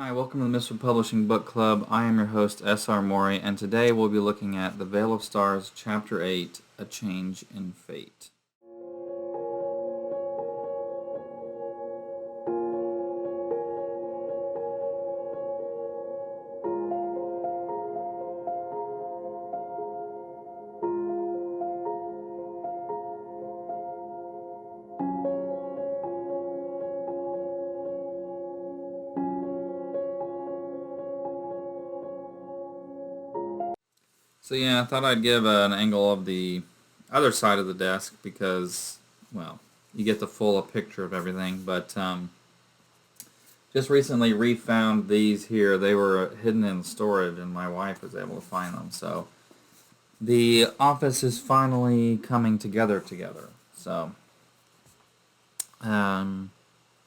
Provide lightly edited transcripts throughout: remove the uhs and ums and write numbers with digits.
Hi, welcome to the Mistwood Publishing Book Club. I am your host, S.R. Mowry, and today we'll be looking at The Veil of Stars, Chapter 8, A Change in Fate. I thought I'd give an angle of the other side of the desk because, well, you get the full picture of everything, but just recently refound these here. They were hidden in storage and my wife was able to find them, so the office is finally coming together. So,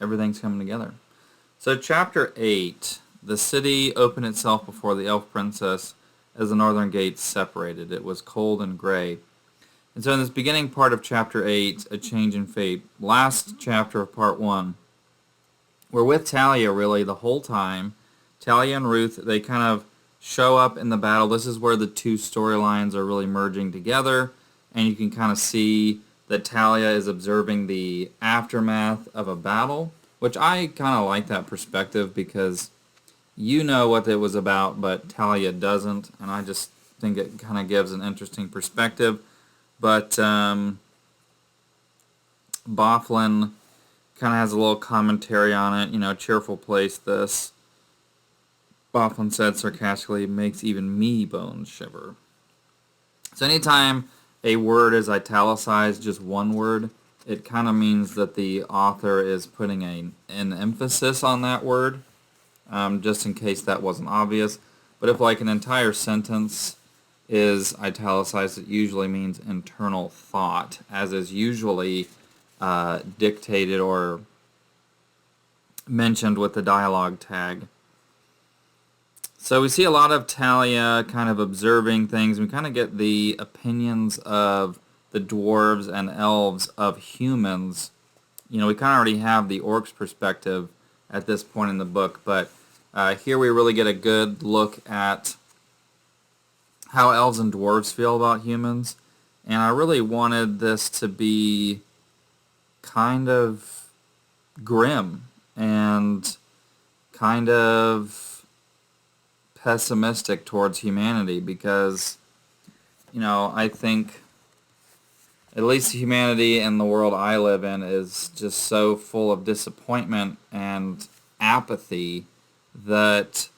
everything's coming together. So Chapter 8, the city opened itself before the elf princess as the northern gates separated. It was cold and gray. And so in this beginning part of Chapter 8, A Change in Fate, last chapter of Part 1, we're with Talia really the whole time. Talia and Ruth, they kind of show up in the battle. This is where the two storylines are really merging together, and you can kind of see that Talia is observing the aftermath of a battle, which I kind of like that perspective because you know what it was about, but Talia doesn't, and I just think it kind of gives an interesting perspective. But Bofflin kind of has a little commentary on it, cheerful place this. Bofflin said sarcastically, makes even me bones shiver. So anytime a word is italicized, just one word, it kind of means that the author is putting an emphasis on that word. Just in case that wasn't obvious. But if like an entire sentence is italicized, it usually means internal thought, as is usually dictated or mentioned with the dialogue tag. So we see a lot of Talia kind of observing things. We kind of get the opinions of the dwarves and elves of humans. We kind of already have the orcs perspective at this point in the book, but here we really get a good look at how elves and dwarves feel about humans, and I really wanted this to be kind of grim and kind of pessimistic towards humanity because, I think at least humanity in the world I live in is just so full of disappointment and apathy that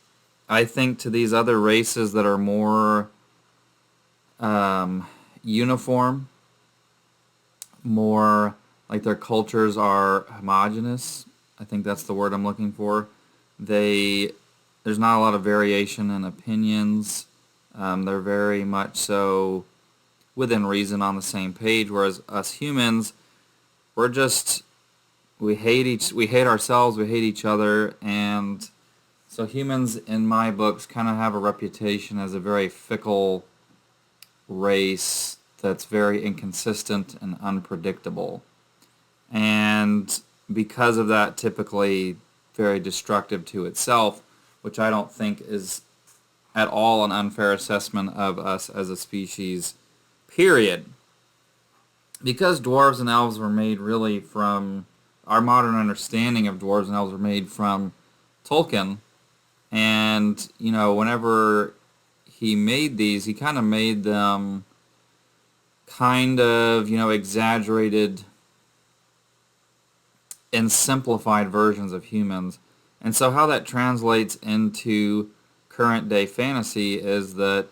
I think to these other races that are more uniform, more like their cultures are homogenous, I think that's the word I'm looking for. There's not a lot of variation in opinions. They're very much so within reason on the same page, whereas us humans, we hate ourselves, we hate each other, and so humans in my books kind of have a reputation as a very fickle race that's very inconsistent and unpredictable, and because of that, typically very destructive to itself, which I don't think is at all an unfair assessment of us as a species, period. Because dwarves and elves were made really from, our modern understanding of dwarves and elves were made from Tolkien, and, whenever he made these, he kind of made them exaggerated and simplified versions of humans. And so how that translates into current day fantasy is that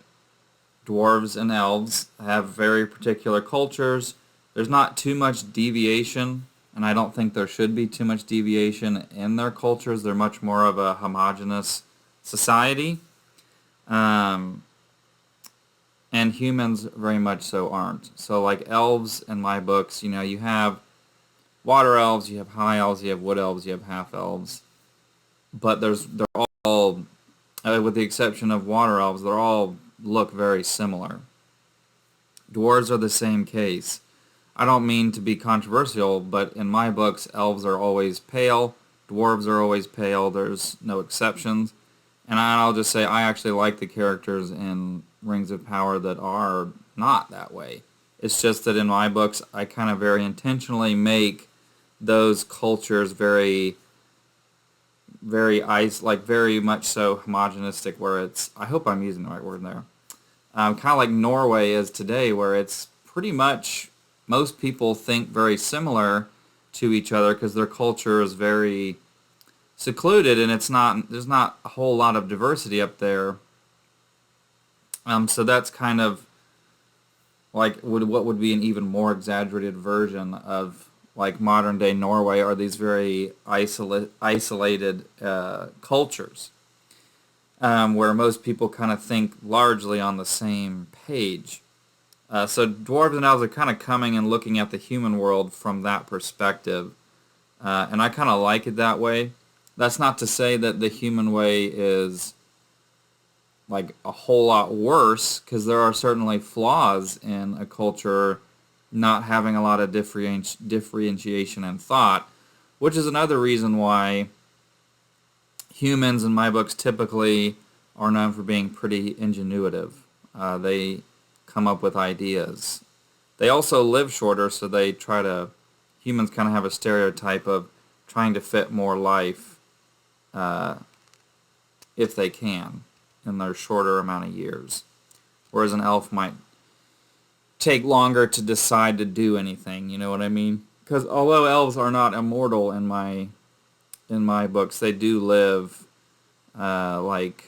dwarves and elves have very particular cultures. There's not too much deviation, and I don't think there should be too much deviation in their cultures. They're much more of a homogeneous society. And humans very much so aren't. So like elves in my books, you have water elves, you have high elves, you have wood elves, you have half elves. But they're all, with the exception of water elves, they're all look very similar. Dwarves are the same case. I don't mean to be controversial, but in my books, elves are always pale, Dwarves are always pale. There's no exceptions. And I'll just say I actually like the characters in Rings of Power that are not that way. It's just that in my books, I kind of very intentionally make those cultures very, very very much so homogenistic, where it's, I hope I'm using the right word there. Kind of like Norway is today, where it's pretty much, most people think very similar to each other because their culture is very secluded, and there's not a whole lot of diversity up there. So that's kind of like what would be an even more exaggerated version of like modern day Norway, are these very isolated cultures, where most people kind of think largely on the same page. So dwarves and elves are kind of coming and looking at the human world from that perspective, and I kind of like it that way. That's not to say that the human way is like a whole lot worse, because there are certainly flaws in a culture not having a lot of differentiation in thought, which is another reason why humans in my books typically are known for being pretty ingenuitive. They come up with ideas. They also live shorter, so humans kind of have a stereotype of trying to fit more life if they can in their shorter amount of years. Whereas an elf might take longer to decide to do anything, you know what I mean? Because although elves are not immortal in my books, they do live like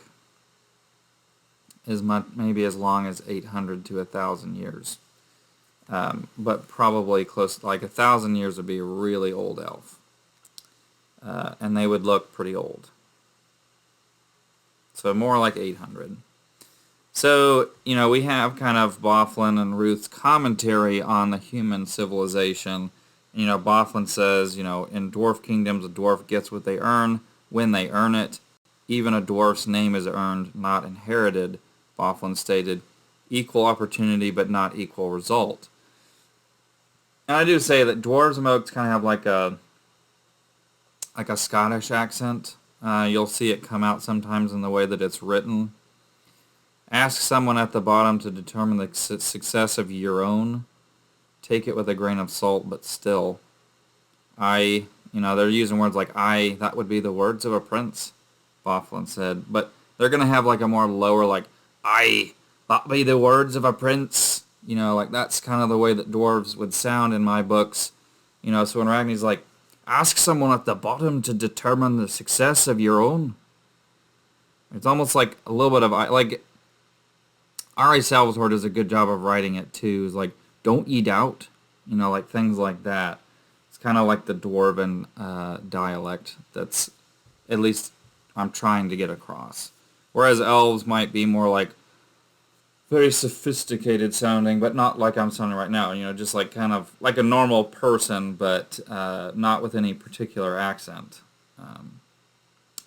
maybe as long as 800 to 1,000 years. But probably close to like 1,000 years would be a really old elf. And they would look pretty old. So more like 800. So, we have kind of Bofflin and Ruth's commentary on the human civilization. Bofflin says, in dwarf kingdoms, a dwarf gets what they earn when they earn it. Even a dwarf's name is earned, not inherited, Bofflin stated. Equal opportunity, but not equal result. And I do say that dwarves and oaks kind of have like a Scottish accent. You'll see it come out sometimes in the way that it's written. Ask someone at the bottom to determine the success of your own. Take it with a grain of salt, but still. They're using words like I, that would be the words of a prince, Bofflin said. But they're going to have like a more lower, like, I, that be the words of a prince. Like that's kind of the way that dwarves would sound in my books. So when Ragni's like, ask someone at the bottom to determine the success of your own. It's almost like a little bit of, like, R.A. Salvatore does a good job of writing it too. It's like, don't ye doubt, like things like that. It's kind of like the dwarven dialect that's, at least I'm trying to get across. Whereas elves might be more like very sophisticated sounding, but not like I'm sounding right now, just like kind of like a normal person, but not with any particular accent.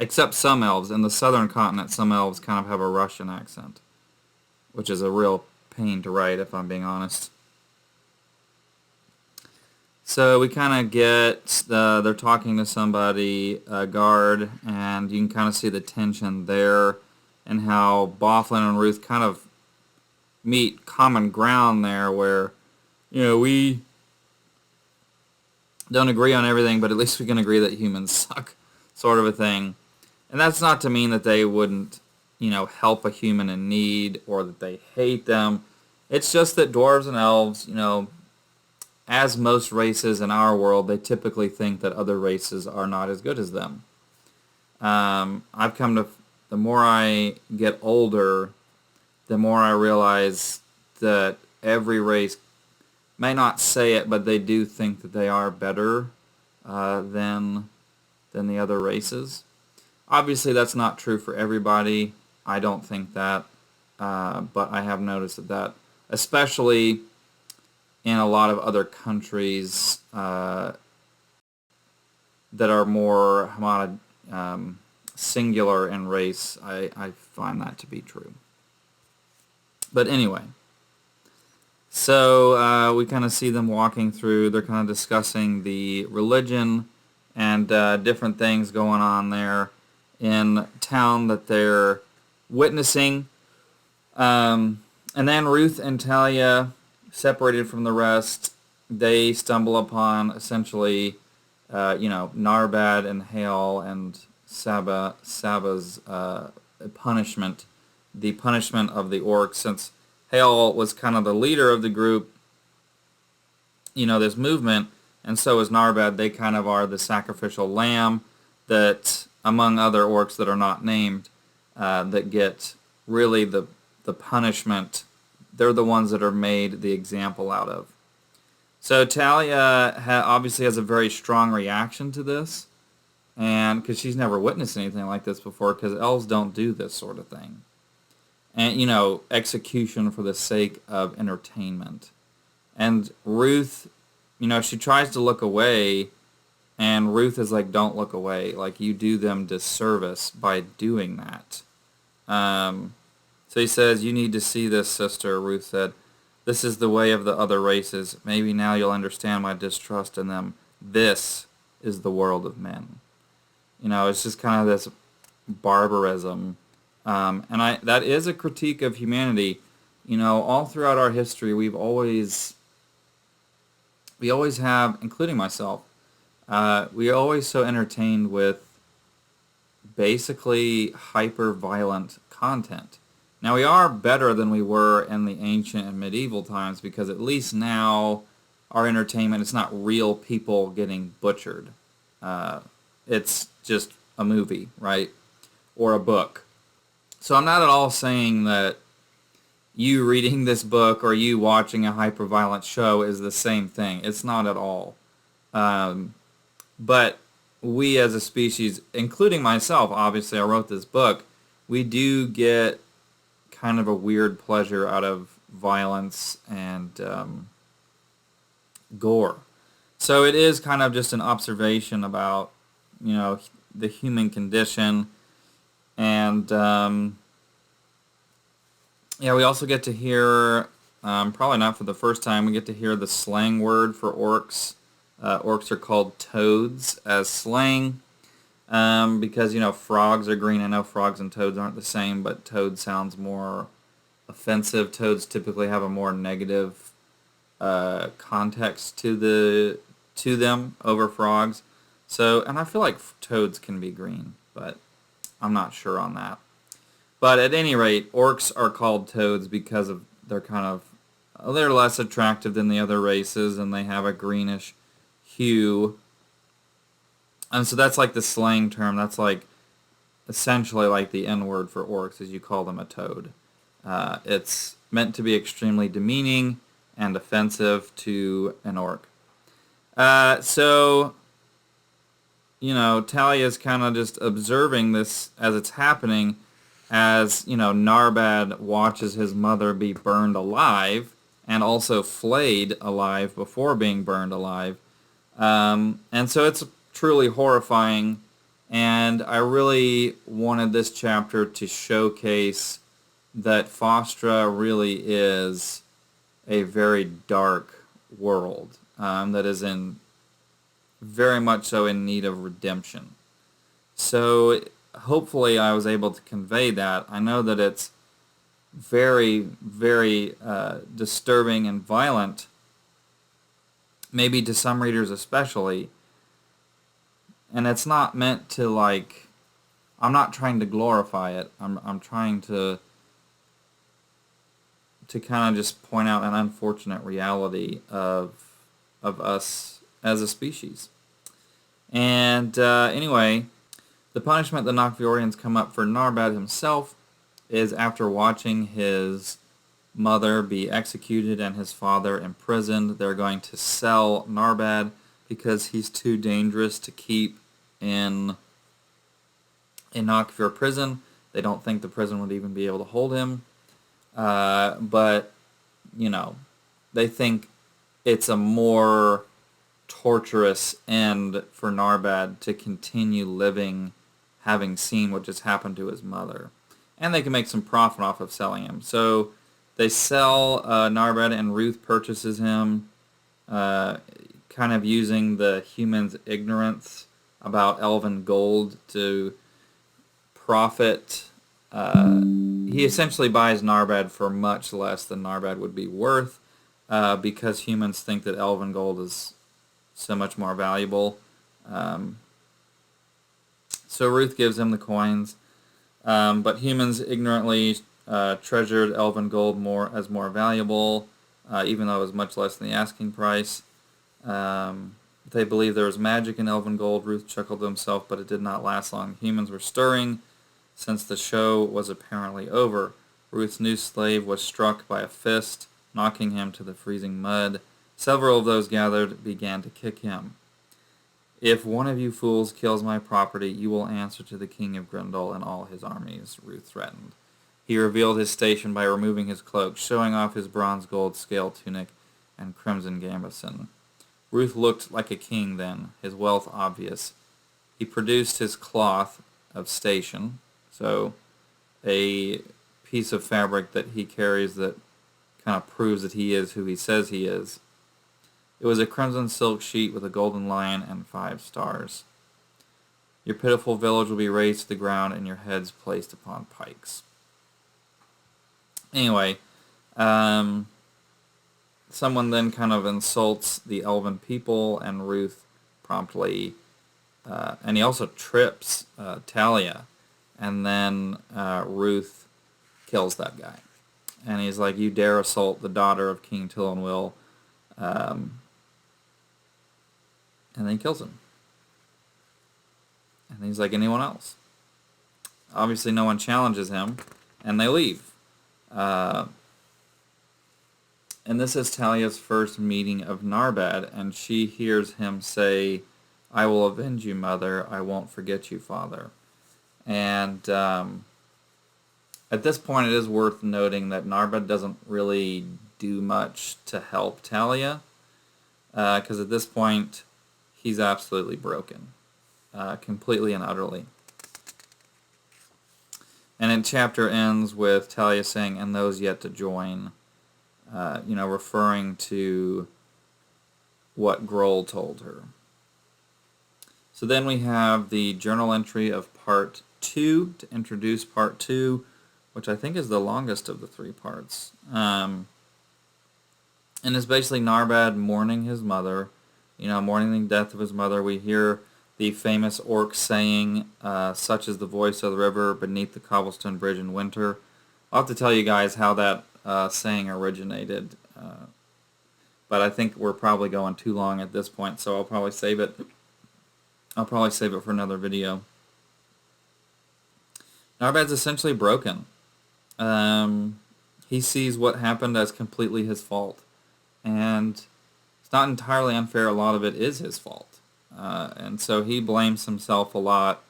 Except some elves. In the southern continent, some elves kind of have a Russian accent, which is a real pain to write, if I'm being honest. So we kind of get, they're talking to somebody, a guard, and you can kind of see the tension there, and how Bofflin and Ruth kind of meet common ground there, where, we don't agree on everything, but at least we can agree that humans suck, sort of a thing. And that's not to mean that they wouldn't, help a human in need, or that they hate them. It's just that dwarves and elves, as most races in our world, they typically think that other races are not as good as them. I've come to, the more I get older, the more I realize that every race may not say it, but they do think that they are better than the other races. Obviously, that's not true for everybody. I don't think that, but I have noticed that especially in a lot of other countries that are more singular in race, I find that to be true. But anyway, so we kind of see them walking through. They're kind of discussing the religion and different things going on there in town that they're witnessing. And then Ruth and Talia, separated from the rest, they stumble upon essentially, Narbad and Hale and Saba's punishment, the punishment of the orcs, since Hale was kind of the leader of the group, this movement, and so is Narbad. They kind of are the sacrificial lamb that, among other orcs that are not named, that get really the punishment. They're the ones that are made the example out of. So Talia obviously has a very strong reaction to this, and because she's never witnessed anything like this before, because elves don't do this sort of thing. And, execution for the sake of entertainment. And Ruth, she tries to look away, and Ruth is like, don't look away. Like, you do them disservice by doing that. So he says, you need to see this, sister, Ruth said. This is the way of the other races. Maybe now you'll understand my distrust in them. This is the world of men. It's just kind of this barbarism. And that is a critique of humanity. All throughout our history, we always have, including myself, we always so entertained with basically hyper-violent content. Now, we are better than we were in the ancient and medieval times, because at least now our entertainment is not real people getting butchered. It's just a movie, right? Or a book. So I'm not at all saying that you reading this book or you watching a hyper-violent show is the same thing. It's not at all. But we as a species, including myself, obviously I wrote this book, we do get kind of a weird pleasure out of violence and gore. So it is kind of just an observation about, the human condition. And we also get to hear, probably not for the first time, we get to hear the slang word for orcs. Orcs are called toads as slang. Because, frogs are green. I know frogs and toads aren't the same, but toad sounds more offensive. Toads typically have a more negative context to them over frogs. So, and I feel like toads can be green, but I'm not sure on that. But at any rate, orcs are called toads because of they're less attractive than the other races, and they have a greenish hue. And so that's like the slang term. That's like essentially like the N-word for orcs, as you call them a toad. It's meant to be extremely demeaning and offensive to an orc. So, Talia's kind of just observing this as it's happening, as, Narbad watches his mother be burned alive and also flayed alive before being burned alive. And so it's truly horrifying, and I really wanted this chapter to showcase that Fostra really is a very dark world that is very much so in need of redemption. So hopefully I was able to convey that. I know that it's very, very disturbing and violent, maybe to some readers especially, and it's not meant to, I'm not trying to glorify it. I'm trying to kind of just point out an unfortunate reality of us as a species. And anyway, the punishment the Noctvorians come up for Narbad himself is, after watching his mother be executed and his father imprisoned, they're going to sell Narbad because he's too dangerous to keep in Noctvor prison. They don't think the prison would even be able to hold him. But, they think it's a more torturous end for Narbad to continue living, having seen what just happened to his mother. And they can make some profit off of selling him. So they sell Narbad, and Ruth purchases him, kind of using the human's ignorance about elven gold to profit. He essentially buys Narbad for much less than Narbad would be worth because humans think that elven gold is so much more valuable. So Ruth gives him the coins, but humans ignorantly treasured elven gold more valuable, even though it was much less than the asking price. They believed there was magic in elven gold. Ruth chuckled to himself, but it did not last long. Humans were stirring since the show was apparently over. Ruth's new slave was struck by a fist, knocking him to the freezing mud. Several of those gathered began to kick him. "If one of you fools kills my property, you will answer to the king of Grendel and all his armies," Ruth threatened. He revealed his station by removing his cloak, showing off his bronze gold scale tunic and crimson gambeson. Ruth looked like a king then, his wealth obvious. He produced his cloth of station, so a piece of fabric that he carries that kind of proves that he is who he says he is. It was a crimson silk sheet with a golden lion and 5 stars. "Your pitiful village will be razed to the ground and your heads placed upon pikes." Anyway, someone then kind of insults the elven people, and Ruth promptly, and he also trips Talia, and then Ruth kills that guy. And he's like, "You dare assault the daughter of King Tillenwil," and then he kills him. And he's like, "Anyone else?" Obviously no one challenges him, and they leave. And this is Talia's first meeting of Narbad, and she hears him say, "I will avenge you, mother. I won't forget you, father." And at this point, it is worth noting that Narbad doesn't really do much to help Talia, because at this point, he's absolutely broken, completely and utterly. And the chapter ends with Talia saying, "And those yet to join," referring to what Grohl told her. So then we have the journal entry of Part 2 to introduce Part 2, which I think is the longest of the 3 parts. And it's basically Narbad mourning his mother, mourning the death of his mother. We hear the famous orc saying, "Such is the voice of the river beneath the cobblestone bridge in winter." I'll have to tell you guys how that saying originated, but I think we're probably going too long at this point, so I'll probably save it. For another video. Narbad's essentially broken. He sees what happened as completely his fault, and it's not entirely unfair. A lot of it is his fault, and so he blames himself a lot.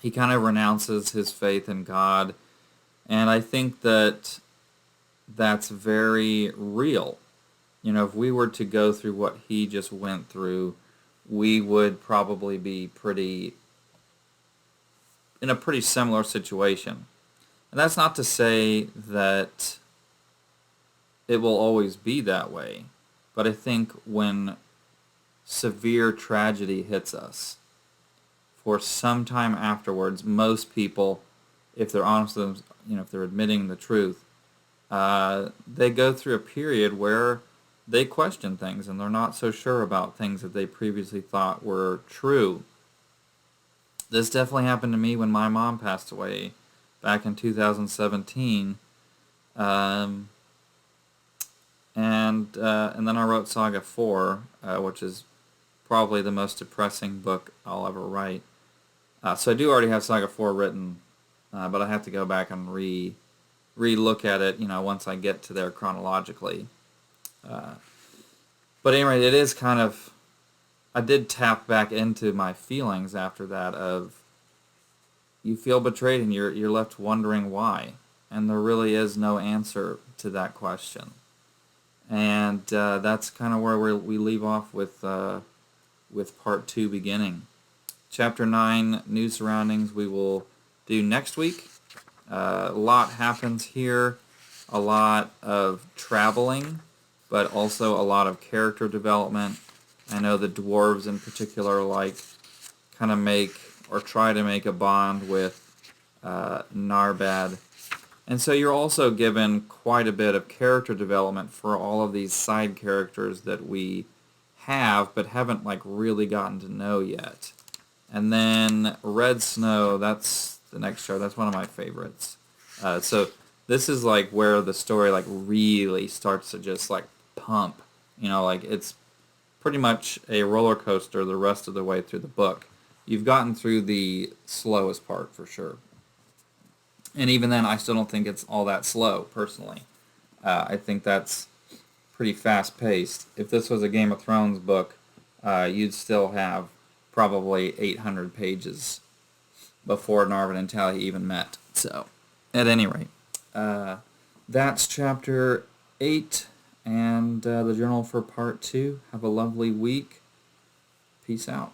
He kind of renounces his faith in God, and I think that that's very real. If we were to go through what he just went through, we would probably be in a pretty similar situation. And that's not to say that it will always be that way, but I think when severe tragedy hits us, for some time afterwards, most people, if they're honest with them, if they're admitting the truth, they go through a period where they question things and they're not so sure about things that they previously thought were true. This definitely happened to me when my mom passed away back in 2017. And then I wrote Saga 4, which is probably the most depressing book I'll ever write. So I do already have Saga 4 written, but I have to go back and re-look at it, once I get to there chronologically. But anyway, it is kind of, I did tap back into my feelings after that of, you feel betrayed and you're left wondering why. And there really is no answer to that question. And that's kind of where we leave off with Part 2 beginning. Chapter 9, New Surroundings, we will do next week. A lot happens here. A lot of traveling, but also a lot of character development. I know the dwarves in particular kind of make or try to make a bond with Narbad. And so you're also given quite a bit of character development for all of these side characters that we have but haven't really gotten to know yet. And then Red Snow, that's the next show. That's one of my favorites. So this is where the story really starts to just pump. It's pretty much a roller coaster the rest of the way through the book. You've gotten through the slowest part for sure. And even then, I still don't think it's all that slow, personally. I think that's pretty fast-paced. If this was a Game of Thrones book, you'd still have probably 800 pages before Narvin and Talia even met. So, at any rate, that's Chapter 8 and the journal for Part 2. Have a lovely week. Peace out.